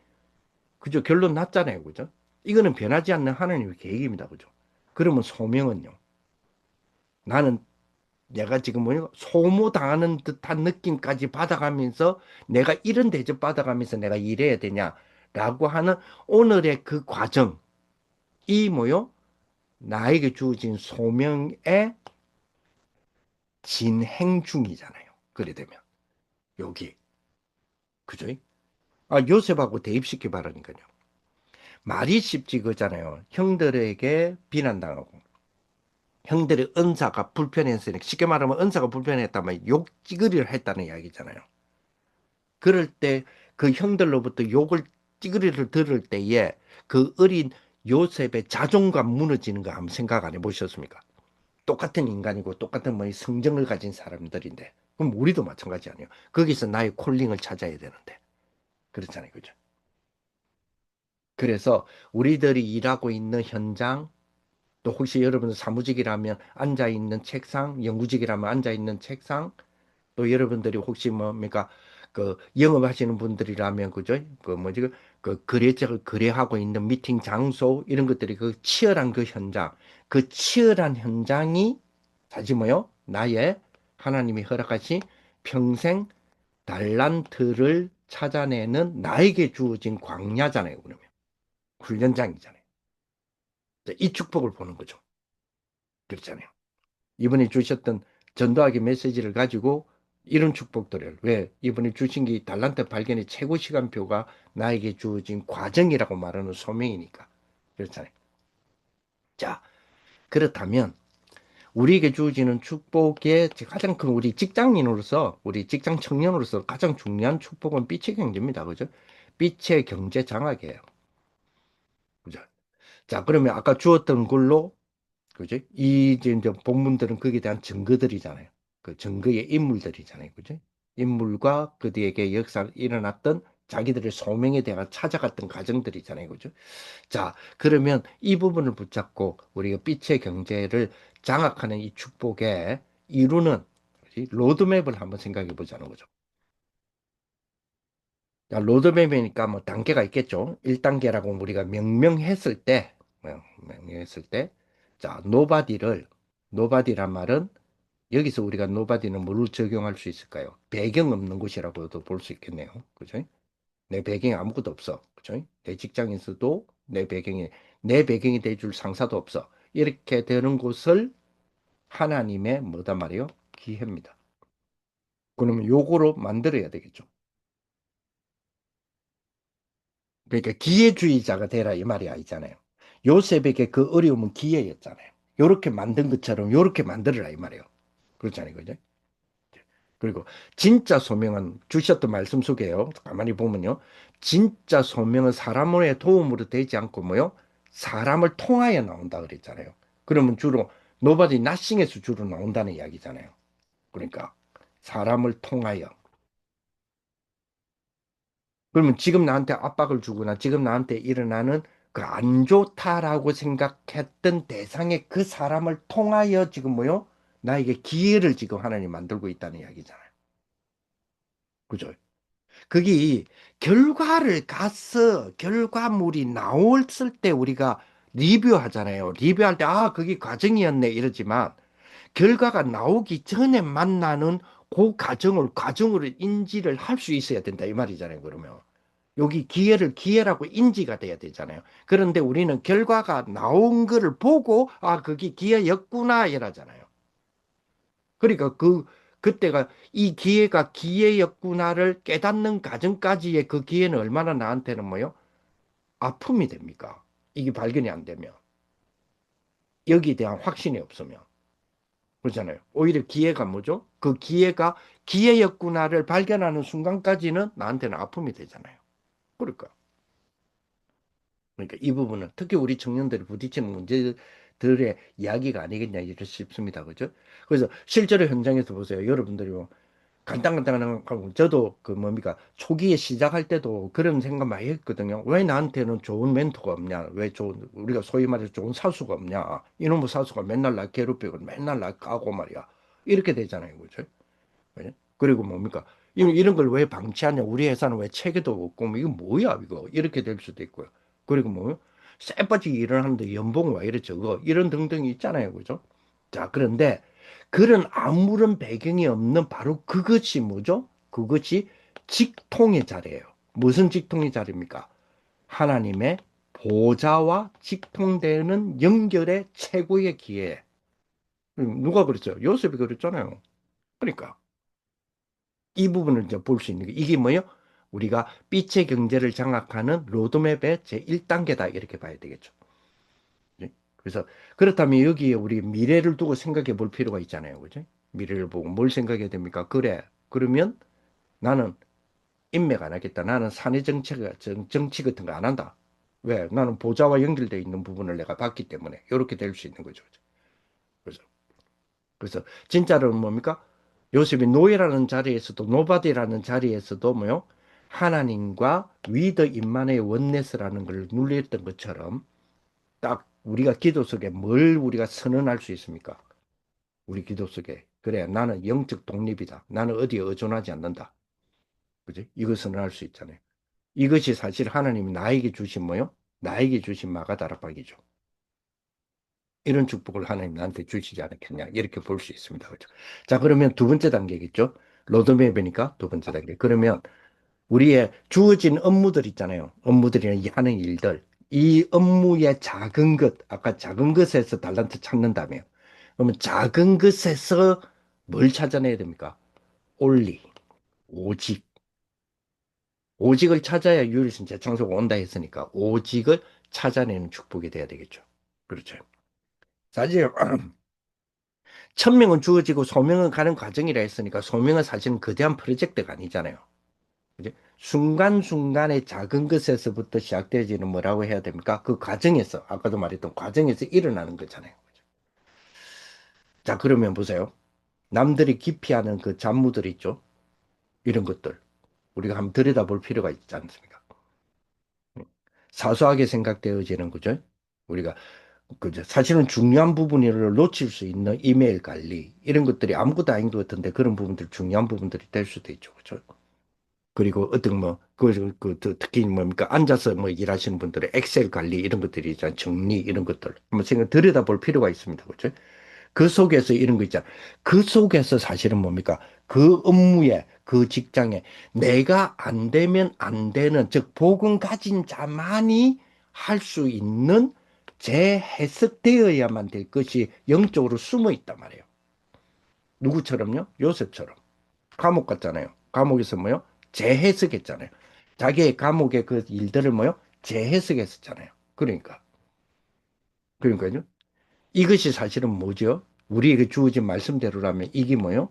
그죠? 결론 났잖아요. 그죠? 이거는 변하지 않는 하나님의 계획입니다. 그죠? 그러면 소명은요. 나는 내가 지금 뭐냐 소모당하는 듯한 느낌까지 받아가면서 내가 이런 대접 받아가면서 내가 일해야 되냐라고 하는 오늘의 그 과정 이 뭐요? 나에게 주어진 소명의 진행 중이잖아요. 그래 되면 여기 그죠? 요셉하고 대입시켜 바라니까요. 말이 쉽지 그잖아요. 형들에게 비난당하고 형들의 은사가 불편했으니까 쉽게 말하면 은사가 불편했다면 욕찌거리를 했다는 이야기잖아요. 그럴 때 그 형들로부터 욕을 찌그리를 들을 때에 그 어린 요셉의 자존감 무너지는 거 한번 생각 안 해보셨습니까? 똑같은 인간이고 똑같은 뭐 성정을 가진 사람들인데 그럼 우리도 마찬가지 아니에요. 거기서 나의 콜링을 찾아야 되는데 그렇잖아요, 그죠? 그래서 우리들이 일하고 있는 현장 또 혹시 여러분들 사무직이라면 앉아 있는 책상, 연구직이라면 앉아 있는 책상 또 여러분들이 혹시 뭡니까 그 영업하시는 분들이라면 그죠? 그 뭐지 그 거래하고 있는 미팅 장소 이런 것들이 그 치열한 그 현장, 그 치열한 현장이 사실 뭐요? 나의 하나님이 허락하신 평생 달란트를 찾아내는 나에게 주어진 광야잖아요, 그러면 훈련장이잖아요. 이 축복을 보는 거죠. 그렇잖아요. 이번에 주셨던 전도하기 메시지를 가지고 이런 축복들을 왜 이번에 주신 게 달란트 발견의 최고 시간표가 나에게 주어진 과정이라고 말하는 소명이니까 그렇잖아요. 자, 그렇다면 우리에게 주어지는 축복의 가장 큰 우리 직장인으로서 우리 직장 청년으로서 가장 중요한 축복은 빛의 경제입니다. 그죠? 빛의 경제 장악이에요. 그죠? 자, 그러면 아까 주었던 걸로 그지? 이제 본문들은 거기에 대한 증거들이잖아요. 그 증거의 인물들이잖아요. 그지? 인물과 그들에게 역사 일어났던 자기들의 소명에 대한 찾아갔던 과정들이잖아요. 그죠? 자, 그러면 이 부분을 붙잡고 우리가 빛의 경제를 장악하는 이 축복의 이루는 그지? 로드맵을 한번 생각해 보자는 거죠. 자, 로드맵이니까 뭐 단계가 있겠죠. 1단계라고 우리가 명명했을 때, 명명했을 때, 자, 노바디란 말은 여기서 우리가 노바디는 뭐를 적용할 수 있을까요? 배경 없는 곳이라고도 볼 수 있겠네요. 그죠? 내 배경에 아무것도 없어. 그죠? 내 직장에서도 내 배경이 돼줄 상사도 없어. 이렇게 되는 곳을 하나님의 뭐다 말이요? 기회입니다. 그러면 요거로 만들어야 되겠죠. 그러니까 기회주의자가 되라 이 말이 아니잖아요. 요셉에게 그 어려움은 기회였잖아요. 요렇게 만든 것처럼 요렇게 만들어라 이 말이에요. 그렇잖아요. 그죠? 그리고 진짜 소명은 주셨던 말씀 속에요. 가만히 보면요. 진짜 소명은 사람의 도움으로 되지 않고 뭐요? 사람을 통하여 나온다 그랬잖아요. 그러면 주로 nobody nothing에서 주로 나온다는 이야기잖아요. 그러니까 사람을 통하여. 그러면 지금 나한테 압박을 주거나 지금 나한테 일어나는 그 안 좋다라고 생각했던 대상의 그 사람을 통하여 지금 뭐요? 나에게 기회를 지금 하나님 만들고 있다는 이야기잖아요. 그죠? 그게 결과를 가서 결과물이 나왔을 때 우리가 리뷰하잖아요. 리뷰할 때, 아, 그게 과정이었네. 이러지만 결과가 나오기 전에 만나는 그 과정으로 인지를 할 수 있어야 된다. 이 말이잖아요. 그러면. 여기 기회라고 인지가 돼야 되잖아요. 그런데 우리는 결과가 나온 거를 보고, 아, 그게 기회였구나. 이러잖아요. 그러니까 그때가 이 기회가 기회였구나를 깨닫는 과정까지의 그 기회는 얼마나 나한테는 뭐요? 아픔이 됩니까? 이게 발견이 안 되면. 여기에 대한 확신이 없으면. 그렇잖아요. 오히려 기회가 뭐죠? 그 기회가 기회였구나를 발견하는 순간까지는 나한테는 아픔이 되잖아요. 그러니까. 그러니까 이 부분은 특히 우리 청년들이 부딪히는 문제들의 이야기가 아니겠냐 이렇게 싶습니다. 그죠? 그래서 실제로 현장에서 보세요. 여러분들이 뭐 간단간단한 거 저도 그 뭡니까 초기에 시작할 때도 그런 생각 많이 했거든요. 왜 나한테는 좋은 멘토가 없냐? 왜 좋은 우리가 소위 말해서 좋은 사수가 없냐? 이놈의 사수가 맨날 나 괴롭히고 맨날 나 까고 말이야. 이렇게 되잖아요. 그죠? 그죠? 그리고 뭡니까? 이런 걸 왜 방치하냐? 우리 회사는 왜 체계도 없고 뭐 이거 뭐야 이거? 이렇게 될 수도 있고요. 그리고 뭐 쎄빠지게 일을 하는데 연봉 왜 이래 적어? 이런 등등이 있잖아요. 그죠? 자, 그런데 그런 아무런 배경이 없는 바로 그것이 뭐죠? 그것이 직통의 자리예요. 무슨 직통의 자리입니까? 하나님의 보좌와 직통되는 연결의 최고의 기회. 누가 그랬죠? 요셉이 그랬잖아요. 그러니까 이 부분을 이제 볼 수 있는 게 이게 뭐예요? 우리가 빛의 경제를 장악하는 로드맵의 제1단계다 이렇게 봐야 되겠죠. 예? 그래서 그렇다면 여기에 우리 미래를 두고 생각해 볼 필요가 있잖아요. 그죠? 미래를 보고 뭘 생각해야 됩니까? 그래. 그러면 나는 인맥 안 하겠다. 나는 사내 정치 같은 거 안 한다. 왜? 나는 보좌와 연결되어 있는 부분을 내가 봤기 때문에 이렇게 될 수 있는 거죠. 그래서 진짜로 뭡니까? 요셉이 노예라는 자리에서도 노바디라는 자리에서도 뭐요? 하나님과 위더 인만의 원네스라는 걸 눌렸던 것처럼 딱 우리가 기도 속에 뭘 우리가 선언할 수 있습니까? 우리 기도 속에 그래 나는 영적 독립이다. 나는 어디에 의존하지 않는다. 그지? 이것을 할 수 있잖아요. 이것이 사실 하나님이 나에게 주신 뭐요? 나에게 주신 마가다락박이죠. 이런 축복을 하나님 나한테 주시지 않았겠냐. 이렇게 볼 수 있습니다. 그죠? 자, 그러면 두 번째 단계겠죠? 로드맵이니까 두 번째 단계. 그러면 우리의 주어진 업무들 있잖아요. 업무들이나 하는 일들. 이 업무의 작은 것, 아까 작은 것에서 달란트 찾는다며. 그러면 작은 것에서 뭘 찾아내야 됩니까? only, 오직. 오직을 찾아야 유일신 재창조가 온다 했으니까 오직을 찾아내는 축복이 돼야 되겠죠. 그렇죠. 사실 1000명은 주어지고 소명은 가는 과정이라 했으니까 소명은 사실은 거대한 프로젝트가 아니잖아요. 그죠? 순간순간의 작은 것에서부터 시작되어지는 뭐라고 해야 됩니까? 그 과정에서 아까도 말했던 과정에서 일어나는 거잖아요. 자, 그러면 보세요. 남들이 기피하는 그 잡무들 있죠. 이런 것들 우리가 한번 들여다볼 필요가 있지 않습니까? 사소하게 생각되어지는 거죠. 우리가 그죠. 사실은 중요한 부분을 놓칠 수 있는 이메일 관리 이런 것들이 아무것도 아닌 것 같은데 그런 부분들 중요한 부분들이 될 수도 있죠. 그죠? 그리고 어떤 뭐 특히 뭡니까 앉아서 뭐 일하시는 분들의 엑셀 관리 이런 것들이 있잖아요. 정리 이런 것들 한번 생각 들여다볼 필요가 있습니다. 그죠? 그 속에서 이런 거 있잖아요. 그 속에서 사실은 뭡니까? 그 업무에, 그 직장에 내가 안 되면 안 되는, 즉, 복음 가진 자만이 할 수 있는 재해석되어야만 될 것이 영적으로 숨어 있단 말이에요. 누구처럼요? 요셉처럼. 감옥 갔잖아요. 감옥에서 뭐요? 재해석했잖아요. 자기의 감옥의 그 일들을 뭐요? 재해석했었잖아요. 그러니까요. 이것이 사실은 뭐죠? 우리에게 주어진 말씀대로라면 이게 뭐요?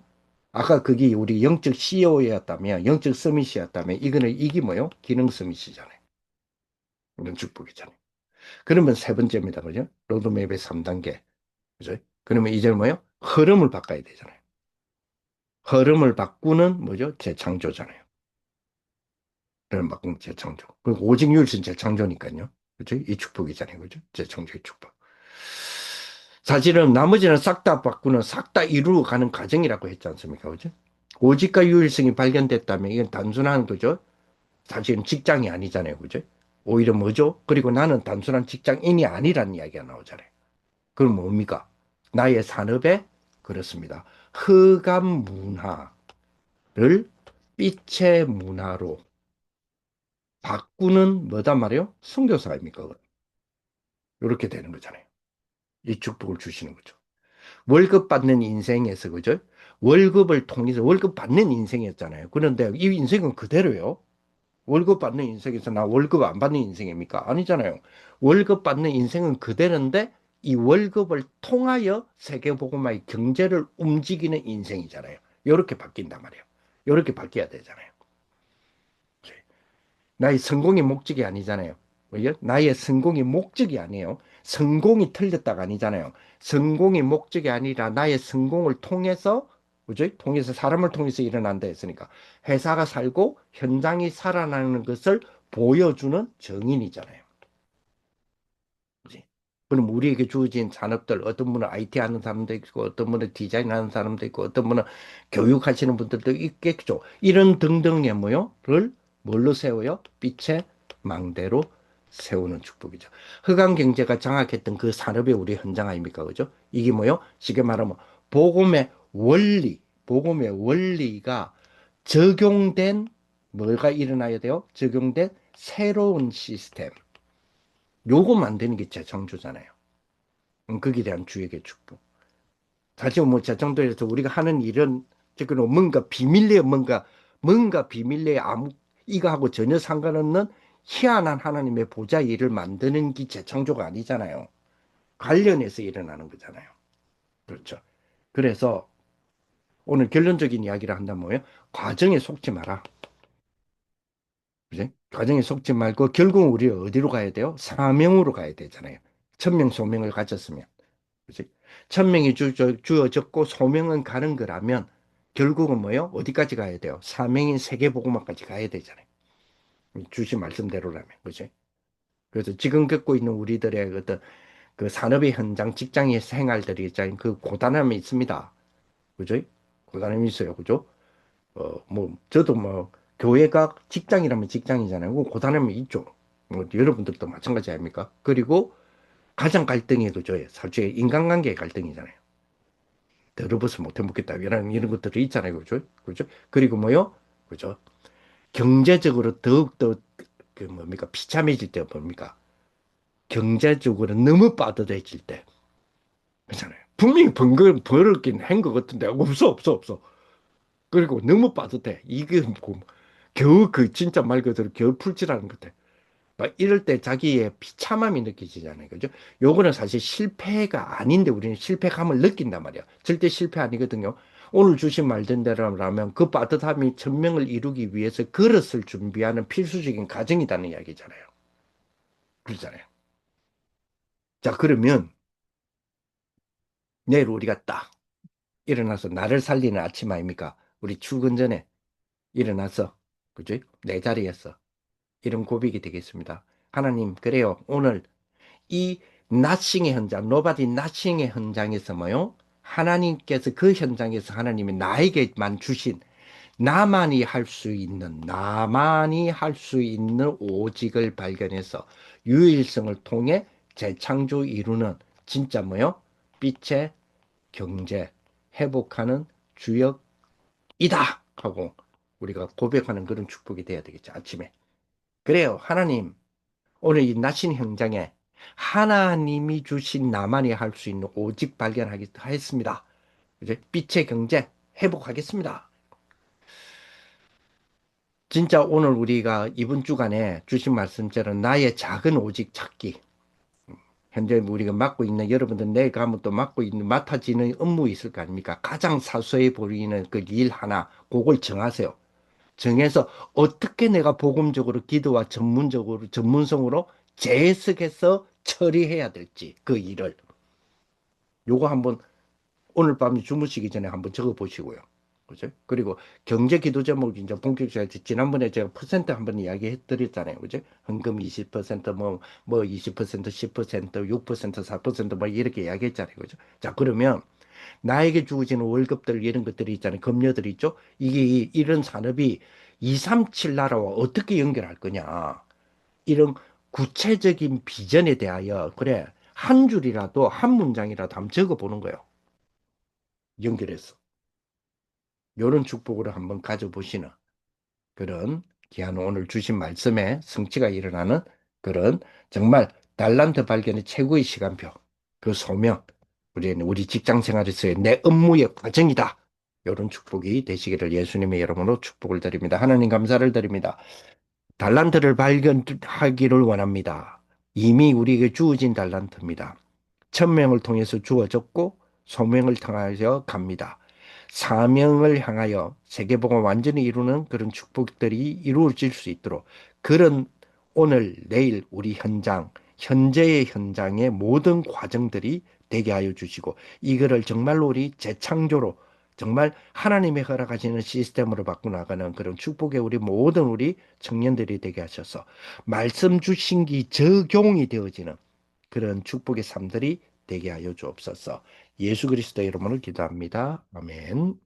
아까 그게 우리 영적 CEO였다면, 영적 서밋이었다면, 이거는 이게 뭐요? 기능 서밋이잖아요. 이런 축복이잖아요. 그러면 세 번째입니다. 그죠? 로드맵의 3단계. 그죠? 그러면 이제 뭐요? 흐름을 바꿔야 되잖아요. 흐름을 바꾸는 뭐죠? 재창조잖아요. 흐름 바꾸는 재창조. 그리고 오직 유일신 재창조니까요. 그죠? 이 축복이잖아요. 그죠? 재창조의 축복. 사실은 나머지는 싹 다 바꾸는 싹 다 이루어 가는 과정이라고 했지 않습니까? 그죠? 오직과 유일성이 발견됐다면 이건 단순한 거죠. 사실은 직장이 아니잖아요. 그죠? 오히려 뭐죠? 그리고 나는 단순한 직장인이 아니라는 이야기가 나오잖아요. 그럼 뭡니까? 나의 산업에 그렇습니다. 흑암 문화를 빛의 문화로 바꾸는 뭐단 말이에요? 선교사 아닙니까? 이렇게 되는 거잖아요. 이 축복을 주시는 거죠. 월급 받는 인생에서 그죠? 월급을 통해서 월급 받는 인생이었잖아요. 그런데 이 인생은 그대로요. 월급 받는 인생에서 나 월급 안 받는 인생입니까? 아니잖아요. 월급 받는 인생은 그대로인데 이 월급을 통하여 세계복음화의 경제를 움직이는 인생이잖아요. 이렇게 바뀐단 말이에요. 이렇게 바뀌어야 되잖아요. 나의 성공이 목적이 아니잖아요. 왜요? 나의 성공이 목적이 아니에요. 성공이 틀렸다가 아니잖아요. 성공이 목적이 아니라 나의 성공을 통해서, 그죠? 통해서, 사람을 통해서 일어난다 했으니까. 회사가 살고 현장이 살아나는 것을 보여주는 정인이잖아요. 그지? 그럼 우리에게 주어진 산업들, 어떤 분은 IT 하는 사람도 있고, 어떤 분은 디자인 하는 사람도 있고, 어떤 분은 교육하시는 분들도 있겠죠. 이런 등등의 뭐요를 뭘로 세워요? 빛의 망대로 세우는 축복이죠. 흑암 경제가 장악했던 그 산업의 우리 현장 아닙니까? 그죠? 이게 뭐요? 쉽게 말하면 복음의 원리, 복음의 원리가 적용된 뭐가 일어나야 돼요? 적용된 새로운 시스템. 요거 만드는 게 재창조잖아요. 거기에 대한 주에게 축복. 사실 뭐 재창조에서 우리가 하는 일은 지금 뭔가 비밀리에 뭔가 비밀리에 아무 이거하고 전혀 상관없는 희한한 하나님의 보좌 일을 만드는 게 재창조가 아니잖아요. 관련해서 일어나는 거잖아요. 그렇죠. 그래서 오늘 결론적인 이야기를 한다면 뭐예요? 과정에 속지 마라. 그지? 과정에 속지 말고 결국 우리가 어디로 가야 돼요? 사명으로 가야 되잖아요. 천명 소명을 가졌으면. 그치? 천명이 주어졌고 소명은 가는 거라면 결국은 뭐예요? 어디까지 가야 돼요? 사명인 세계복음화까지 가야 되잖아요. 주신 말씀대로라면. 그죠? 그래서 지금 겪고 있는 우리들의 어떤 그 산업의 현장, 직장의 생활들이 있잖아요. 그 고단함이 있습니다. 그죠? 고단함이 있어요. 그죠? 뭐, 저도 뭐, 교회가 직장이라면 직장이잖아요. 그 고단함이 있죠. 뭐, 여러분들도 마찬가지 아닙니까? 그리고 가장 갈등이 그죠? 사실 인간관계의 갈등이잖아요. 더러워서 못해 먹겠다. 이런 것들이 있잖아요. 그죠? 그죠? 그리고 뭐요? 그죠? 경제적으로 더욱더 그 뭡니까? 비참해질 때 뭡니까? 경제적으로 너무 빠듯해질 때. 그렇잖아요. 분명히 벌었긴 한 것 같은데 없어. 그리고 너무 빠듯해. 이게 뭐, 겨우 그 진짜 말 그대로 겨우 풀칠하는 것 같아. 막 이럴 때 자기의 비참함이 느껴지잖아요. 그죠? 요거는 사실 실패가 아닌데 우리는 실패감을 느낀단 말이야. 절대 실패 아니거든요. 오늘 주신 말씀대로라면 그 빠듯함이 천명을 이루기 위해서 그릇을 준비하는 필수적인 과정이라는 이야기잖아요. 그렇잖아요. 자, 그러면 내일 우리가 딱 일어나서 나를 살리는 아침 아닙니까? 우리 출근 전에 일어나서, 그죠? 내 자리에서 이런 고백이 되겠습니다. 하나님, 그래요. 오늘 이 나싱의 현장, 노바디 나싱의 현장에서 뭐요? 하나님께서 그 현장에서 하나님이 나에게만 주신 나만이 할 수 있는 오직을 발견해서 유일성을 통해 재창조 이루는 진짜 뭐요? 빛의 경제, 회복하는 주역이다! 하고 우리가 고백하는 그런 축복이 돼야 되겠죠, 아침에. 그래요, 하나님. 오늘 이 나신 현장에 하나님이 주신 나만이 할 수 있는 오직 발견하겠습니다. 이제 빛의 경제 회복하겠습니다. 진짜 오늘 우리가 이번 주간에 주신 말씀처럼 나의 작은 오직 찾기. 현재 우리가 맡고 있는 여러분들 내일 가면 또 맡아지는 업무 있을 거 아닙니까? 가장 사소해 보이는 그 일 하나, 그걸 정하세요. 정해서 어떻게 내가 복음적으로 기도와 전문성으로 재해석해서 처리해야 될지 그 일을. 요거 한번 오늘 밤 주무시기 전에 한번 적어 보시고요. 그죠? 그리고 경제 기도 제목 이제 본격적으로 지난번에 제가 퍼센트 한번 이야기해 드렸잖아요. 그죠? 헌금 20%, 뭐 20%, 10%, 6%, 4%, 뭐 이렇게 이야기했잖아요. 그죠? 자, 그러면 나에게 주어지는 월급들 이런 것들이 있잖아요. 급료들이 있죠? 이런 산업이 237 나라와 어떻게 연결할 거냐. 이런 구체적인 비전에 대하여 그래 한 줄이라도 한 문장이라도 한번 적어 보는 거예요. 연결해서. 요런 축복으로 한번 가져보시는 그런 귀한 오늘 주신 말씀에 성취가 일어나는 그런 정말 달란트 발견의 최고의 시간표, 그 소명, 우리 직장 생활에서의 내 업무의 과정이다. 요런 축복이 되시기를 예수님의 이름으로 축복을 드립니다. 하나님 감사를 드립니다. 달란트를 발견하기를 원합니다. 이미 우리에게 주어진 달란트입니다. 천명을 통해서 주어졌고 소명을 통하여 갑니다. 사명을 향하여 세계복음을 완전히 이루는 그런 축복들이 이루어질 수 있도록 그런 오늘 내일 우리 현재의 현장의 모든 과정들이 되게 하여 주시고 이거를 정말로 우리 재창조로 정말 하나님의 허락하시는 시스템으로 바꿔나가는 그런 축복의 우리 모든 청년들이 되게 하셔서 말씀 주신 기 적용이 되어지는 그런 축복의 삶들이 되게 하여 주옵소서. 예수 그리스도의 이름으로 기도합니다. 아멘.